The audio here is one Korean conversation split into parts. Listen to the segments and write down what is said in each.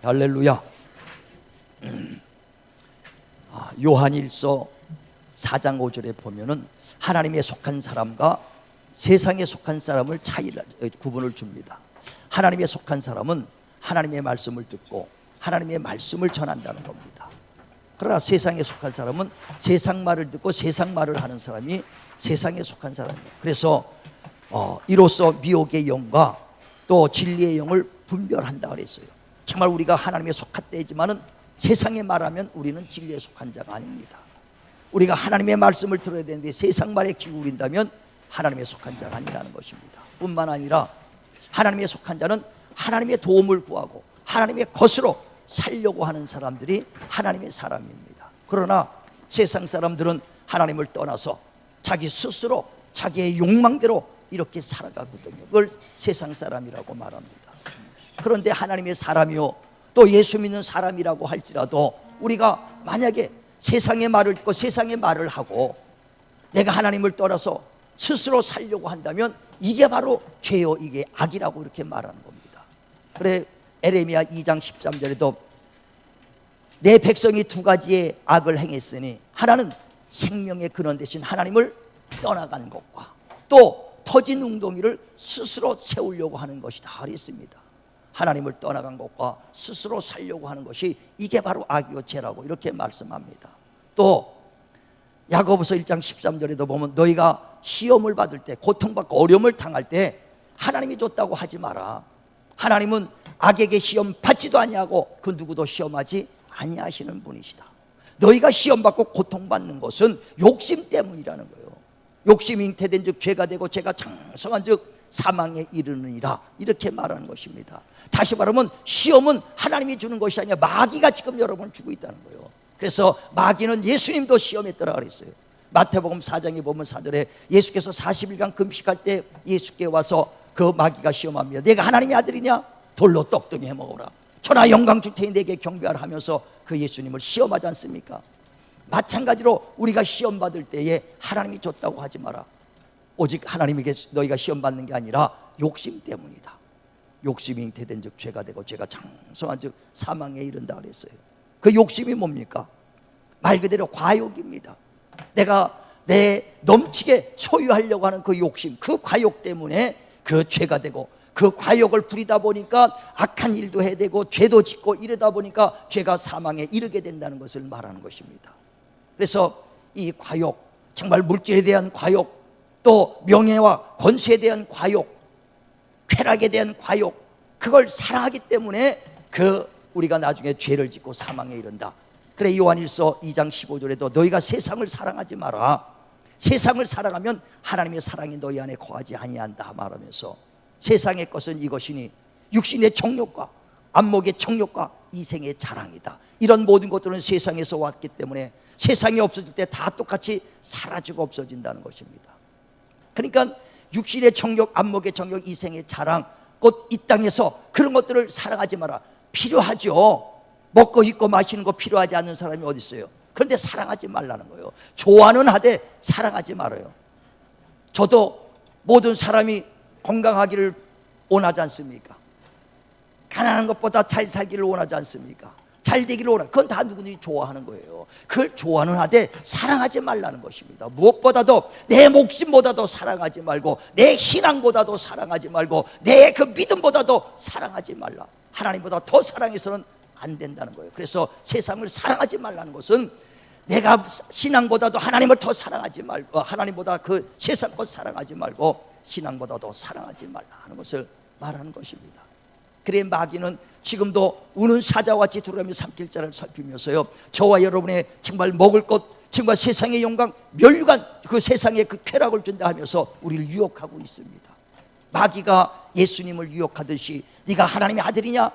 할렐루야. 요한일서 4장 5절에 보면은 하나님에 속한 사람과 세상에 속한 사람을 구분을 줍니다. 하나님에 속한 사람은 하나님의 말씀을 듣고 하나님의 말씀을 전한다는 겁니다. 그러나 세상에 속한 사람은 세상 말을 듣고 세상 말을 하는 사람이 세상에 속한 사람이에요. 그래서 이로써 미혹의 영과 또 진리의 영을 분별한다 그랬어요. 정말 우리가 하나님에 속한때지만은 세상에 말하면 우리는 진리에 속한 자가 아닙니다. 우리가 하나님의 말씀을 들어야 되는데 세상 말에 기울인다면 하나님에 속한 자가 아니라는 것입니다. 뿐만 아니라 하나님에 속한 자는 하나님의 도움을 구하고 하나님의 것으로 살려고 하는 사람들이 하나님의 사람입니다. 그러나 세상 사람들은 하나님을 떠나서 자기 스스로 자기의 욕망대로 이렇게 살아가거든요. 그걸 세상 사람이라고 말합니다. 그런데 하나님의 사람이요 또 예수 믿는 사람이라고 할지라도 우리가 만약에 세상의 말을 듣고 세상의 말을 하고 내가 하나님을 떠나서 스스로 살려고 한다면 이게 바로 죄요, 이게 악이라고 이렇게 말하는 겁니다. 그래 에레미야 2장 13절에도 내 백성이 두 가지의 악을 행했으니 하나는 생명의 근원 대신 하나님을 떠나간 것과 또 터진 웅덩이를 스스로 채우려고 하는 것이다 그랬습니다. 하나님을 떠나간 것과 스스로 살려고 하는 것이 이게 바로 악이요 죄라고 이렇게 말씀합니다. 또 야고보서 1장 13절에도 보면 너희가 시험을 받을 때 고통받고 어려움을 당할 때 하나님이 줬다고 하지 마라. 하나님은 악에게 시험 받지도 아니하고 그 누구도 시험하지 아니하시는 분이시다. 너희가 시험받고 고통받는 것은 욕심 때문이라는 거예요. 욕심이 잉태된 즉 죄가 되고 죄가 장성한 즉 사망에 이르느니라 이렇게 말하는 것입니다. 다시 말하면 시험은 하나님이 주는 것이 아니라 마귀가 지금 여러분을 주고 있다는 거예요. 그래서 마귀는 예수님도 시험했더라 그랬어요. 마태복음 4장에 보면 4절에 예수께서 40일간 금식할 때 예수께 와서 그 마귀가 시험합니다. 내가 하나님의 아들이냐? 돌로 떡덩이 해먹어라. 천하 영광 줄 테니 내게 경배하라 하면서 그 예수님을 시험하지 않습니까? 마찬가지로 우리가 시험 받을 때에 하나님이 줬다고 하지 마라. 오직 하나님에게 너희가 시험 받는 게 아니라 욕심 때문이다. 욕심이 잉태된 즉 죄가 되고 죄가 장성한 즉 사망에 이른다 그랬어요. 그 욕심이 뭡니까? 말 그대로 과욕입니다. 내가 내 넘치게 소유하려고 하는 그 욕심, 그 과욕 때문에 그 죄가 되고 그 과욕을 부리다 보니까 악한 일도 해야 되고 죄도 짓고 이러다 보니까 죄가 사망에 이르게 된다는 것을 말하는 것입니다. 그래서 이 과욕, 정말 물질에 대한 과욕, 또 명예와 권세에 대한 과욕, 쾌락에 대한 과욕, 그걸 사랑하기 때문에 우리가 나중에 죄를 짓고 사망에 이른다. 그래 요한일서 2장 15절에도 너희가 세상을 사랑하지 마라. 세상을 사랑하면 하나님의 사랑이 너희 안에 거하지 아니한다 말하면서 세상의 것은 이것이니 육신의 정욕과 안목의 정욕과 이생의 자랑이다. 이런 모든 것들은 세상에서 왔기 때문에 세상이 없어질 때 다 똑같이 사라지고 없어진다는 것입니다. 그러니까 육신의 정욕, 안목의 정욕, 이생의 자랑, 곧 이 땅에서 그런 것들을 사랑하지 마라. 필요하죠. 먹고 입고 마시는 거 필요하지 않는 사람이 어디 있어요? 그런데 사랑하지 말라는 거예요. 좋아는 하되 사랑하지 말아요. 저도 모든 사람이 건강하기를 원하지 않습니까? 가난한 것보다 잘 살기를 원하지 않습니까? 잘 되기를 원하고 그건 다 누구든지 좋아하는 거예요. 그걸 좋아는 하되 사랑하지 말라는 것입니다. 무엇보다도 내 목숨보다도 사랑하지 말고 내 신앙보다도 사랑하지 말고 내 그 믿음보다도 사랑하지 말라. 하나님보다 더 사랑해서는 안 된다는 거예요. 그래서 세상을 사랑하지 말라는 것은 내가 신앙보다도 하나님을 더 사랑하지 말고 하나님보다 그 세상 것 사랑하지 말고 신앙보다도 사랑하지 말라 하는 것을 말하는 것입니다. 그래 마귀는 지금도 우는 사자와 같이 들어가며 산길자를 살피면서요 저와 여러분의 정말 먹을 것, 정말 세상의 영광, 멸류관, 그 세상의 그 쾌락을 준다 하면서 우리를 유혹하고 있습니다. 마귀가 예수님을 유혹하듯이 네가 하나님의 아들이냐?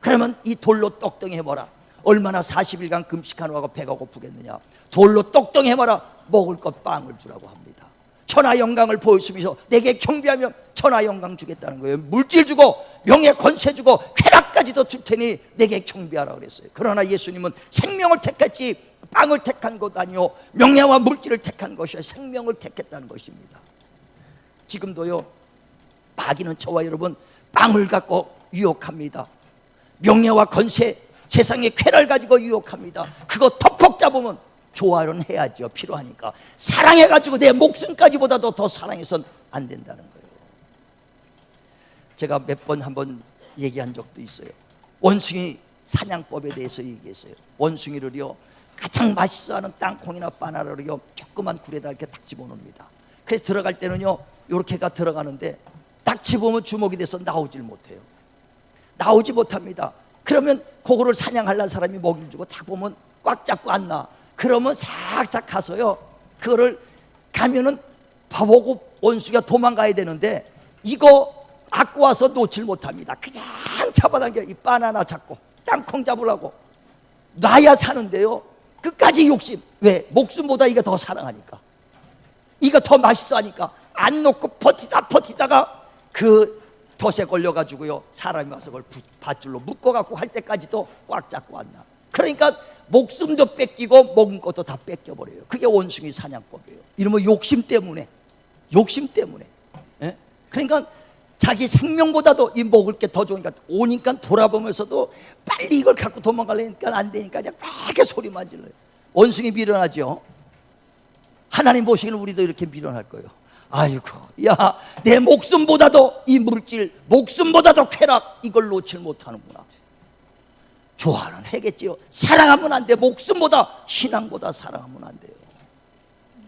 그러면 이 돌로 떡덩이 해봐라. 얼마나 40일간 금식하느라고 배가 고프겠느냐. 돌로 떡덩이 해봐라. 먹을 것 빵을 주라고 합니다. 천하 영광을 보여주면서 내게 경배하면 천하 영광 주겠다는 거예요. 물질 주고 명예 권세 주고 쾌락까지도 줄 테니 내게 경배하라 그랬어요. 그러나 예수님은 생명을 택했지 빵을 택한 것 아니요 명예와 물질을 택한 것이요 생명을 택했다는 것입니다. 지금도요 마귀는 저와 여러분 빵을 갖고 유혹합니다. 명예와 권세, 세상의 쾌를 가지고 유혹합니다. 그거 덮ок 잡으면 조화는 해야죠. 필요하니까. 사랑해가지고 내 목숨까지보다도 더 사랑해선 안 된다는 거예요. 제가 몇 번 한번 얘기한 적도 있어요. 원숭이 사냥법에 대해서 얘기했어요. 원숭이를요, 가장 맛있어하는 땅콩이나 바나나를요, 조그만 굴에다 이렇게 딱 집어넣습니다. 그래서 들어갈 때는요, 이렇게가 들어가는데 딱 집으면 주먹이 돼서 나오질 못해요. 나오지 못합니다. 그러면 그거를 사냥하려는 사람이 먹이를 주고 딱 보면 꽉 잡고 안 나. 그러면 싹싹 가서요, 그거를 가면은 바보고 원숭이가 도망가야 되는데 이거 갖고 와서 놓질 못합니다. 그냥 잡아당겨. 이 바나나 잡고 땅콩 잡으려고 놔야 사는데요, 끝까지 욕심. 왜? 목숨보다 이게 더 사랑하니까, 이거 더 맛있어 하니까 안 놓고 버티다가 그 덫에 걸려가지고요, 사람이 와서 그걸 밧줄로 묶어갖고 할 때까지도 꽉 잡고 안 나. 그러니까 목숨도 뺏기고 먹은 것도 다 뺏겨버려요. 그게 원숭이 사냥법이에요. 이러면 욕심 때문에. 예? 그러니까 자기 생명보다도 이 먹을 게 더 좋으니까 오니까 돌아보면서도 빨리 이걸 갖고 도망가려니까 안 되니까 그냥 크게 소리만 질러요. 원숭이 미련하죠. 하나님 보시기는 우리도 이렇게 미련할 거예요. 아이고, 야, 내 목숨보다도 이 물질, 목숨보다도 쾌락, 이걸 놓칠 못하는구나. 좋아는 해겠지요. 사랑하면 안 돼. 목숨보다, 신앙보다 사랑하면 안 돼요.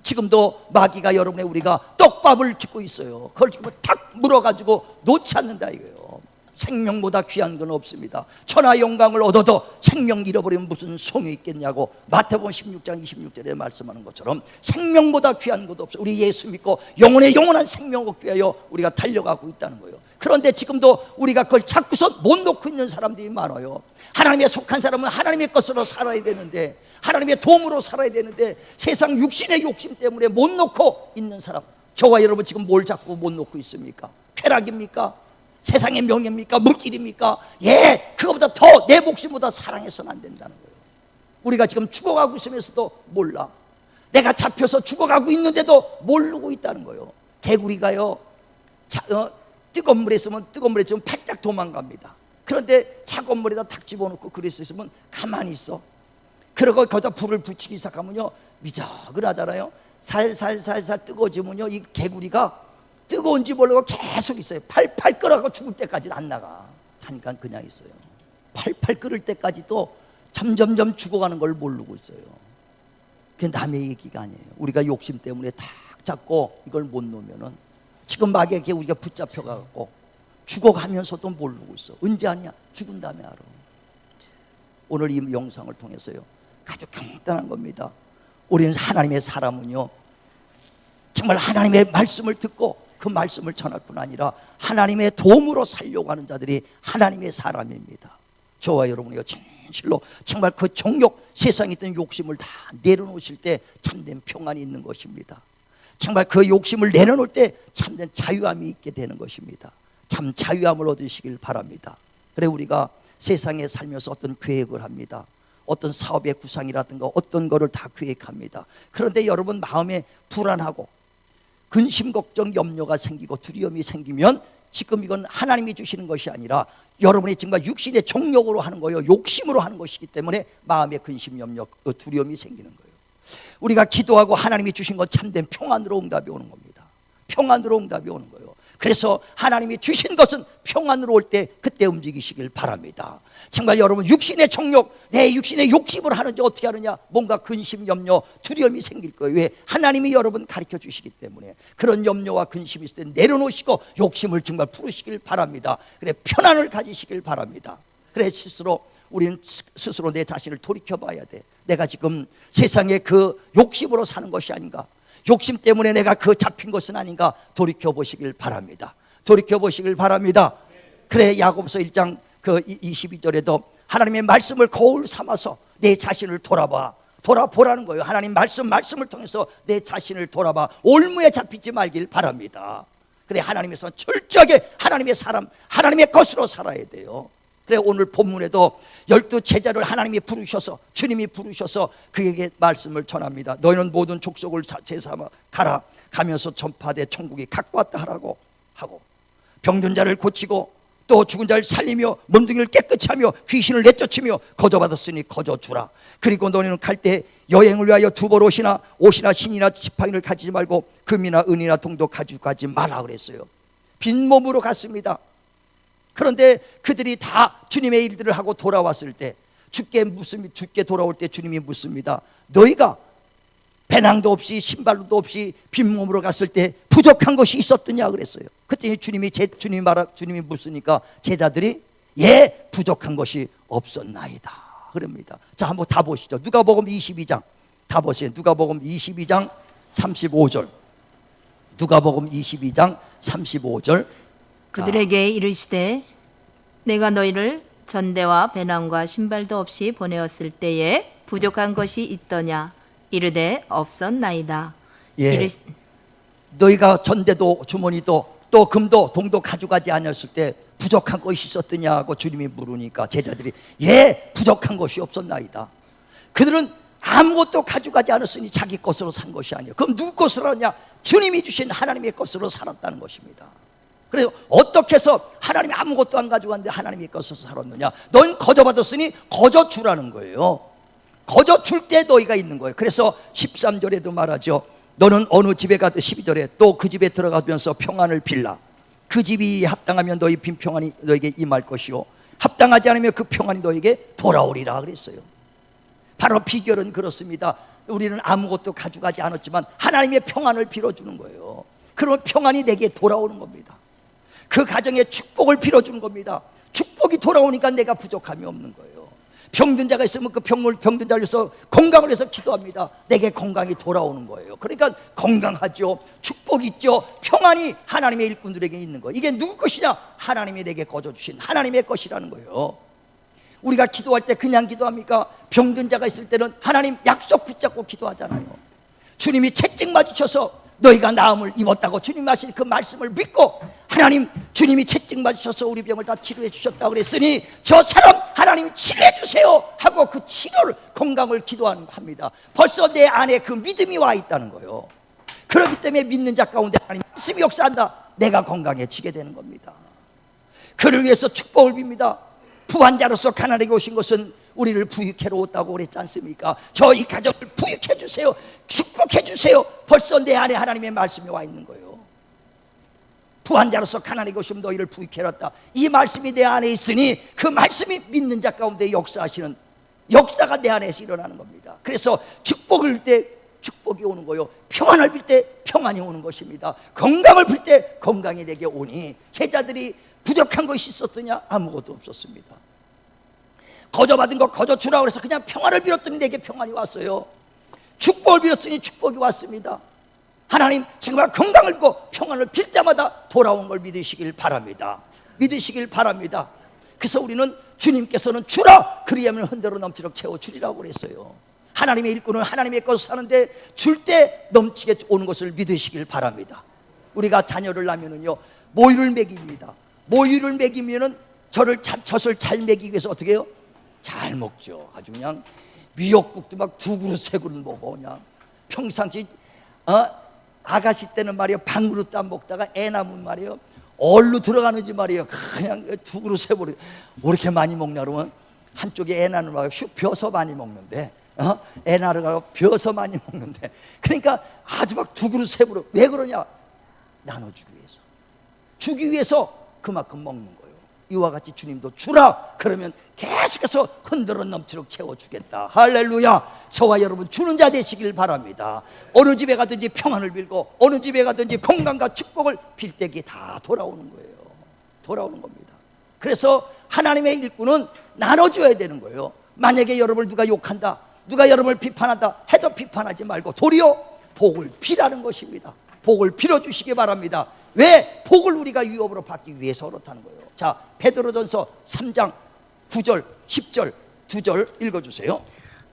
지금도 마귀가 여러분의 우리가 떡밥을 짓고 있어요. 그걸 지금 탁 물어가지고 놓지 않는다 이거예요. 생명보다 귀한 건 없습니다. 천하 영광을 얻어도 생명 잃어버리면 무슨 소용이 있겠냐고 마태복음 16장 26절에 말씀하는 것처럼 생명보다 귀한 것도 없어요. 우리 예수 믿고 영혼의 영원한 생명을 얻기 위하여 우리가 달려가고 있다는 거예요. 그런데 지금도 우리가 그걸 찾고서 못 놓고 있는 사람들이 많아요. 하나님에 속한 사람은 하나님의 것으로 살아야 되는데, 하나님의 도움으로 살아야 되는데 세상 육신의 욕심 때문에 못 놓고 있는 사람, 저와 여러분 지금 뭘 자꾸 못 놓고 있습니까? 쾌락입니까? 세상의 명예입니까? 물질입니까? 예, 그거보다 더 내 목숨보다 사랑해서는 안 된다는 거예요. 우리가 지금 죽어가고 있으면서도 몰라. 내가 잡혀서 죽어가고 있는데도 모르고 있다는 거예요. 개구리가요, 뜨거운 물에 있으면 팔딱 도망갑니다. 그런데 차가운 물에다 탁 집어넣고 그릇에 있으면 가만히 있어. 그러고 거기다 불을 붙이기 시작하면요, 미적을하잖아요. 살살살살 뜨거워지면요, 이 개구리가 뜨거운지 모르고 계속 있어요. 팔팔 끓어가고 죽을 때까지 안 나가. 하니까 그냥 있어요. 팔팔 끓을 때까지도 점점점 죽어가는 걸 모르고 있어요. 그게 남의 얘기가 아니에요. 우리가 욕심 때문에 탁 잡고 이걸 못 놓으면은 지금 마귀에게 우리가 붙잡혀가고 죽어가면서도 모르고 있어. 언제 아냐? 죽은 다음에 알아. 오늘 이 영상을 통해서요, 아주 간단한 겁니다. 우리는 하나님의 사람은요, 정말 하나님의 말씀을 듣고 그 말씀을 전할 뿐 아니라 하나님의 도움으로 살려고 하는 자들이 하나님의 사람입니다. 저와 여러분이요, 진실로 정말 그 정욕, 세상에 있던 욕심을 다 내려놓으실 때 참된 평안이 있는 것입니다. 정말 그 욕심을 내려놓을 때 참된 자유함이 있게 되는 것입니다. 참 자유함을 얻으시길 바랍니다. 그래, 우리가 세상에 살면서 어떤 계획을 합니다. 어떤 사업의 구상이라든가 어떤 거를 다 계획합니다. 그런데 여러분 마음에 불안하고 근심, 걱정, 염려가 생기고 두려움이 생기면 지금 이건 하나님이 주시는 것이 아니라 여러분이 정말 육신의 정욕으로 하는 거예요. 욕심으로 하는 것이기 때문에 마음에 근심, 염려, 두려움이 생기는 거예요. 우리가 기도하고 하나님이 주신 건 참된 평안으로 응답이 오는 겁니다. 평안으로 응답이 오는 거예요. 그래서 하나님이 주신 것은 평안으로 올 때 그때 움직이시길 바랍니다. 정말 여러분 육신의 정욕, 내 육신의 욕심을 하는지 어떻게 하느냐, 뭔가 근심, 염려, 두려움이 생길 거예요. 왜? 하나님이 여러분 가르쳐 주시기 때문에. 그런 염려와 근심이 있을 때 내려놓으시고 욕심을 정말 풀으시길 바랍니다. 그래, 편안을 가지시길 바랍니다. 그래, 우리는 스스로 내 자신을 돌이켜 봐야 돼. 내가 지금 세상에 그 욕심으로 사는 것이 아닌가, 욕심 때문에 내가 그 잡힌 것은 아닌가 돌이켜 보시길 바랍니다. 돌이켜 보시길 바랍니다. 그래, 야고보서 1장 그 22절에도 하나님의 말씀을 거울 삼아서 내 자신을 돌아보라는 거예요. 하나님 말씀을 통해서 내 자신을 돌아봐. 올무에 잡히지 말길 바랍니다. 그래, 하나님에서 철저하게 하나님의 사람, 하나님의 것으로 살아야 돼요. 그래, 오늘 본문에도 12 제자를 하나님이 부르셔서, 주님이 부르셔서 그에게 말씀을 전합니다. 너희는 모든 족속을 제삼아 가라. 가면서 전파되 천국이 가까웠다 하라고 하고, 병든 자를 고치고 또 죽은 자를 살리며 몸뚱이를 깨끗이 하며 귀신을 내쫓으며 거저받았으니 거저주라. 그리고 너희는 갈 때 여행을 위하여 두벌 옷이나 신이나 지팡이를 가지지 말고 금이나 은이나 동도 가지고 가지 말라 그랬어요. 빈몸으로 갔습니다. 그런데 그들이 다 주님의 일들을 하고 돌아왔을 때 죽게 돌아올 때 주님이 묻습니다. 너희가 배낭도 없이 신발도 없이 빈몸으로 갔을 때 부족한 것이 있었더냐 그랬어요. 그때 주님이 묻으니까 제자들이 예, 부족한 것이 없었나이다 그럽니다. 자, 한번 다 보시죠. 누가복음 22장 다 보세요. 누가복음 22장 35절. 누가복음 22장 35절. 그들에게 이르시되 내가 너희를 전대와 배낭과 신발도 없이 보내었을 때에 부족한 것이 있더냐 이르되 없었나이다. 예. 너희가 전대도 주머니도 또 금도 동도 가져가지 않았을 때 부족한 것이 있었더냐고 주님이 물으니까 제자들이 예, 부족한 것이 없었나이다. 그들은 아무것도 가져가지 않았으니 자기 것으로 산 것이 아니에요. 그럼 누구 것으로 하냐? 주님이 주신 하나님의 것으로 살았다는 것입니다. 그래서 어떻게 해서 하나님이 아무것도 안 가져갔는데 하나님의 것으로 살았느냐? 넌 거저 받았으니 거저 주라는 거예요. 거저 줄 때 너희가 있는 거예요. 그래서 13절에도 말하죠. 너는 어느 집에 가든 12절에 또 그 집에 들어가면서 평안을 빌라. 그 집이 합당하면 너희 빈 평안이 너에게 임할 것이요 합당하지 않으면 그 평안이 너에게 돌아오리라 그랬어요. 바로 비결은 그렇습니다. 우리는 아무것도 가져가지 않았지만 하나님의 평안을 빌어주는 거예요. 그러면 평안이 내게 돌아오는 겁니다. 그 가정에 축복을 빌어주는 겁니다. 축복이 돌아오니까 내가 부족함이 없는 거예요. 병든 자가 있으면 그 병든 자를 위해서 건강을 위해서 기도합니다. 내게 건강이 돌아오는 거예요. 그러니까 건강하죠. 축복이 있죠. 평안이 하나님의 일꾼들에게 있는 거예요. 이게 누구 것이냐? 하나님이 내게 거저 주신 하나님의 것이라는 거예요. 우리가 기도할 때 그냥 기도합니까? 병든 자가 있을 때는 하나님 약속 붙잡고 기도하잖아요. 주님이 채찍 맞으셔서 너희가 나음을 입었다고 주님 하신 그 말씀을 믿고 하나님 주님이 채찍 맞으셔서 우리 병을 다 치료해 주셨다고 그랬으니 저 사람 하나님 치료해 주세요 하고 그 치료를 건강을 기도합니다. 벌써 내 안에 그 믿음이 와 있다는 거예요. 그렇기 때문에 믿는 자 가운데 하나님 말씀이 역사한다. 내가 건강해지게 되는 겁니다. 그를 위해서 축복을 빕니다. 부한자로서 가난하게 오신 것은 우리를 부유케로 왔다고 그랬지 않습니까? 저희 가정을 부유케 해주세요. 축복해 주세요. 벌써 내 안에 하나님의 말씀이 와 있는 거예요. 부한자로서 가난하게 오시면 너희를 부유케 해놨다. 이 말씀이 내 안에 있으니 그 말씀이 믿는 자 가운데 역사하시는 역사가 내 안에서 일어나는 겁니다. 그래서 축복을 빌 때 축복이 오는 거요. 평안을 빌 때 평안이 오는 것입니다. 건강을 빌 때 건강이 내게 오니 제자들이 부족한 것이 있었더냐? 아무것도 없었습니다. 거저 받은 거 거저 주라고 해서 그냥 평안을 빌었더니 내게 평안이 왔어요. 축복을 빌었으니 축복이 왔습니다. 하나님 정말 건강을 빌고 평안을 빌 때마다 돌아온 걸 믿으시길 바랍니다. 믿으시길 바랍니다. 그래서 우리는 주님께서는 주라 그리하면 흔들어 넘치도록 채워주리라고 그랬어요. 하나님의 일꾼은 하나님의 것을 사는데 줄 때 넘치게 오는 것을 믿으시길 바랍니다. 우리가 자녀를 낳으면은요 모유를 먹입니다. 모유를 먹이면은 젖을 잘 먹이기 위해서 어떻게 해요? 잘 먹죠. 아주 그냥 미역국도 막 2그릇 3그릇 먹어. 그냥 평상시 아가씨 때는 말이에요 반 그릇도 안 먹다가 애 낳으면 말이에요 얼로 들어가는지 말이에요 그냥 2그릇 3그릇 뭐 이렇게 많이 먹냐 그러면 한쪽에 애 낳는 말이에요 벼서 많이 먹는데 애 낳으라고 벼서 많이 먹는데 그러니까 아주 막 2그릇 3그릇 왜 그러냐? 나눠주기 위해서 주기 위해서 그만큼 먹는 거예요. 이와 같이 주님도 주라 그러면 계속해서 흔들어 넘치도록 채워주겠다. 할렐루야. 저와 여러분 주는 자 되시길 바랍니다. 어느 집에 가든지 평안을 빌고 어느 집에 가든지 건강과 축복을 빌 때기 다 돌아오는 거예요. 돌아오는 겁니다. 그래서 하나님의 일꾼은 나눠줘야 되는 거예요. 만약에 여러분을 누가 욕한다 누가 여러분을 비판한다 해도 비판하지 말고 도리어 복을 비라는 것입니다. 복을 빌어주시기 바랍니다. 왜? 복을 우리가 유업으로 받기 위해서 그렇다는 거예요. 자, 베드로전서 3장 9절 10절 2절 읽어주세요.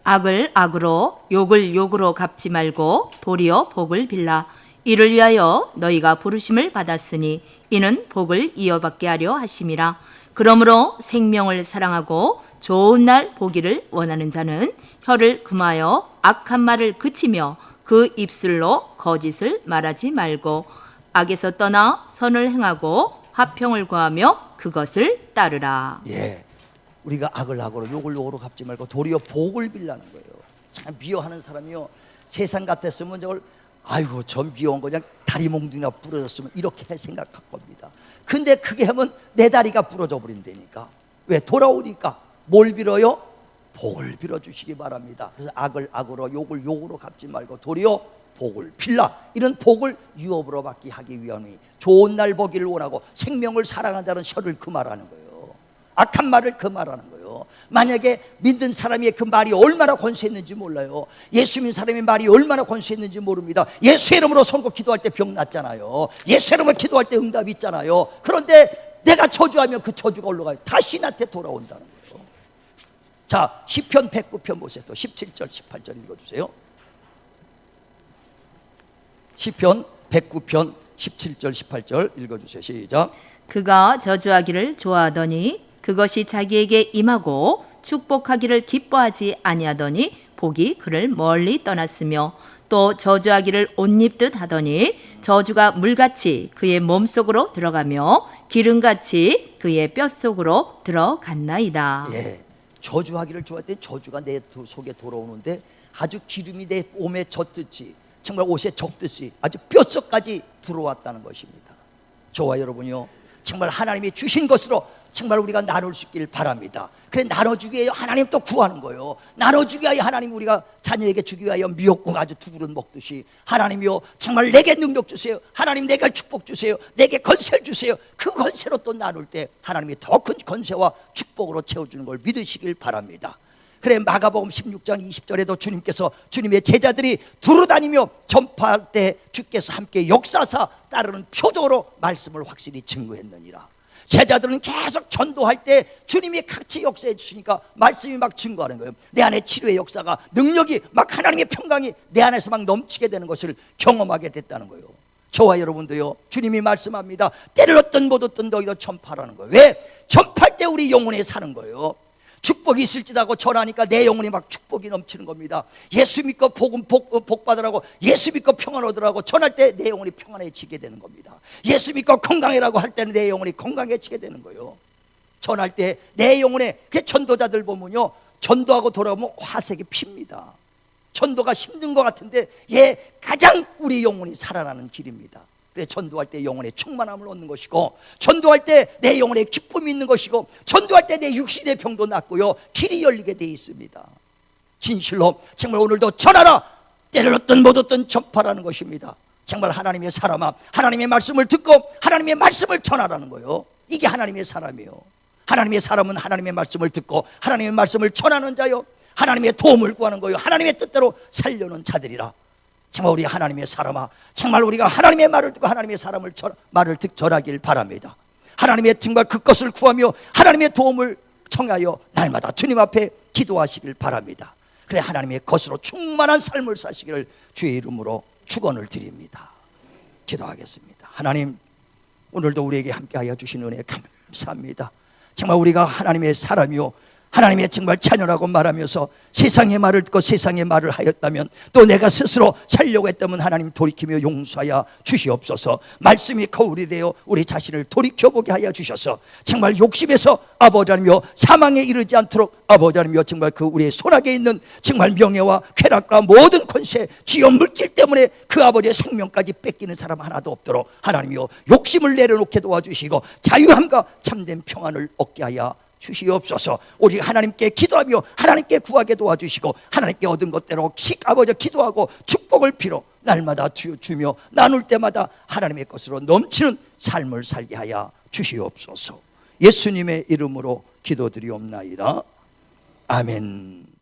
악을 악으로 욕을 욕으로 갚지 말고 도리어 복을 빌라. 이를 위하여 너희가 부르심을 받았으니 이는 복을 이어받게 하려 하심이라. 그러므로 생명을 사랑하고 좋은 날 보기를 원하는 자는 혀를 금하여 악한 말을 그치며 그 입술로 거짓을 말하지 말고 악에서 떠나 선을 행하고 화평을 구하며 그것을 따르라. 예, 우리가 악을 악으로 욕을 욕으로 갚지 말고 도리어 복을 빌라는 거예요. 참 미워하는 사람이요, 세상 같았으면 저걸 아이고 저 미워한 거 그냥 다리 몽둥이나 부러졌으면 이렇게 생각할 겁니다. 근데 그게 하면 내 다리가 부러져 버린다니까. 왜? 돌아오니까 뭘 빌어요? 복을 빌어주시기 바랍니다. 그래서 악을 악으로 욕을 욕으로 갚지 말고 도리어 복을 빌라. 이런 복을 유업으로 받게 하기 위함이 좋은 날 보기를 원하고 생명을 사랑한다는 설을 그 말하는 거예요. 악한 말을 그 말하는 거예요. 만약에 믿는 사람이 그 말이 얼마나 권세했는지 몰라요. 예수 믿는 사람의 말이 얼마나 권세했는지 모릅니다. 예수 이름으로 선고 기도할 때 병 났잖아요. 예수 이름으로 기도할 때 응답 있잖아요. 그런데 내가 저주하면 그 저주가 올라가요. 다시 나한테 돌아온다는 거예요. 자, 시편 109편 보세요. 또 17절 18절 읽어주세요. 시편 109편 17절 18절 읽어주세요. 시작. 그가 저주하기를 좋아하더니 그것이 자기에게 임하고 축복하기를 기뻐하지 아니하더니 복이 그를 멀리 떠났으며 또 저주하기를 옷 입듯 하더니 저주가 물같이 그의 몸속으로 들어가며 기름같이 그의 뼛속으로 들어갔나이다. 예, 저주하기를 좋아할 때 저주가 내 속에 돌아오는데 아주 기름이 내 몸에 젖듯이 정말 옷에 적듯이 아주 뼛속까지 들어왔다는 것입니다. 저와 여러분이요, 정말 하나님이 주신 것으로 정말 우리가 나눌 수 있길 바랍니다. 그래, 나눠주기 위해 하나님 또 구하는 거예요. 나눠주기 위하여 하나님 우리가 자녀에게 주기 위하여 미역국 아주 두 그릇 먹듯이 하나님이요, 정말 내게 능력 주세요. 하나님 내게 축복 주세요. 내게 건설 주세요. 그 건설로 또 나눌 때 하나님이 더 큰 건설와 축복으로 채워주는 걸 믿으시길 바랍니다. 그래, 마가복음 16장 20절에도 주님께서 주님의 제자들이 두루다니며 전파할 때 주께서 함께 역사사 따르는 표적으로 말씀을 확실히 증거했느니라. 제자들은 계속 전도할 때 주님이 같이 역사해 주시니까 말씀이 막 증거하는 거예요. 내 안에 치료의 역사가, 능력이 막 하나님의 평강이 내 안에서 막 넘치게 되는 것을 경험하게 됐다는 거예요. 저와 여러분도요, 주님이 말씀합니다. 때를 얻든 못 얻든 너희도 전파라는 거예요. 왜? 전파할 때 우리 영혼에 사는 거예요. 축복이 있을지라고 전하니까 내 영혼이 막 축복이 넘치는 겁니다. 예수 믿고 복 받으라고, 예수 믿고 평안 얻으라고 전할 때 내 영혼이 평안해지게 되는 겁니다. 예수 믿고 건강해라고 할 때는 내 영혼이 건강해지게 되는 거예요. 전할 때 내 영혼에, 그 전도자들 보면요, 전도하고 돌아오면 화색이 핍니다. 전도가 힘든 것 같은데 가장 우리 영혼이 살아나는 길입니다. 그래, 전도할 때 영혼의 충만함을 얻는 것이고, 전도할 때 내 영혼의 기쁨이 있는 것이고, 전도할 때 내 육신의 병도 낫고요, 길이 열리게 돼 있습니다. 진실로 정말 오늘도 전하라. 때를 얻든 못 얻든 전파라는 것입니다. 정말 하나님의 사람아, 하나님의 말씀을 듣고 하나님의 말씀을 전하라는 거예요. 이게 하나님의 사람이에요. 하나님의 사람은 하나님의 말씀을 듣고 하나님의 말씀을 전하는 자요, 하나님의 도움을 구하는 거예요. 하나님의 뜻대로 살려는 자들이라. 정말 우리 하나님의 사람아, 정말 우리가 하나님의 말을 듣고 하나님의 사람을 말을 전하길 바랍니다. 하나님의 정말 그 것을 구하며 하나님의 도움을 청하여 날마다 주님 앞에 기도하시길 바랍니다. 그래, 하나님의 것으로 충만한 삶을 사시기를 주의 이름으로 축원을 드립니다. 기도하겠습니다. 하나님, 오늘도 우리에게 함께하여 주신 은혜 감사합니다. 정말 우리가 하나님의 사람이요, 하나님의 정말 자녀라고 말하면서 세상의 말을 듣고 세상의 말을 하였다면, 또 내가 스스로 살려고 했다면 하나님 돌이키며 용서하여 주시옵소서. 말씀이 거울이 되어 우리 자신을 돌이켜보게 하여 주셔서 정말 욕심에서 아버지 하나님이여 사망에 이르지 않도록 아버지 하나님이여 정말 그 우리의 손아귀에 있는 정말 명예와 쾌락과 모든 권세, 지연 물질 때문에 그 아버지의 생명까지 뺏기는 사람 하나도 없도록 하나님이여 욕심을 내려놓게 도와주시고 자유함과 참된 평안을 얻게 하여 주시옵소서. 우리 하나님께 기도하며 하나님께 구하게 도와주시고 하나님께 얻은 것대로 아버지 기도하고 축복을 빌어 날마다 주며 나눌 때마다 하나님의 것으로 넘치는 삶을 살게 하여 주시옵소서. 예수님의 이름으로 기도드리옵나이다. 아멘.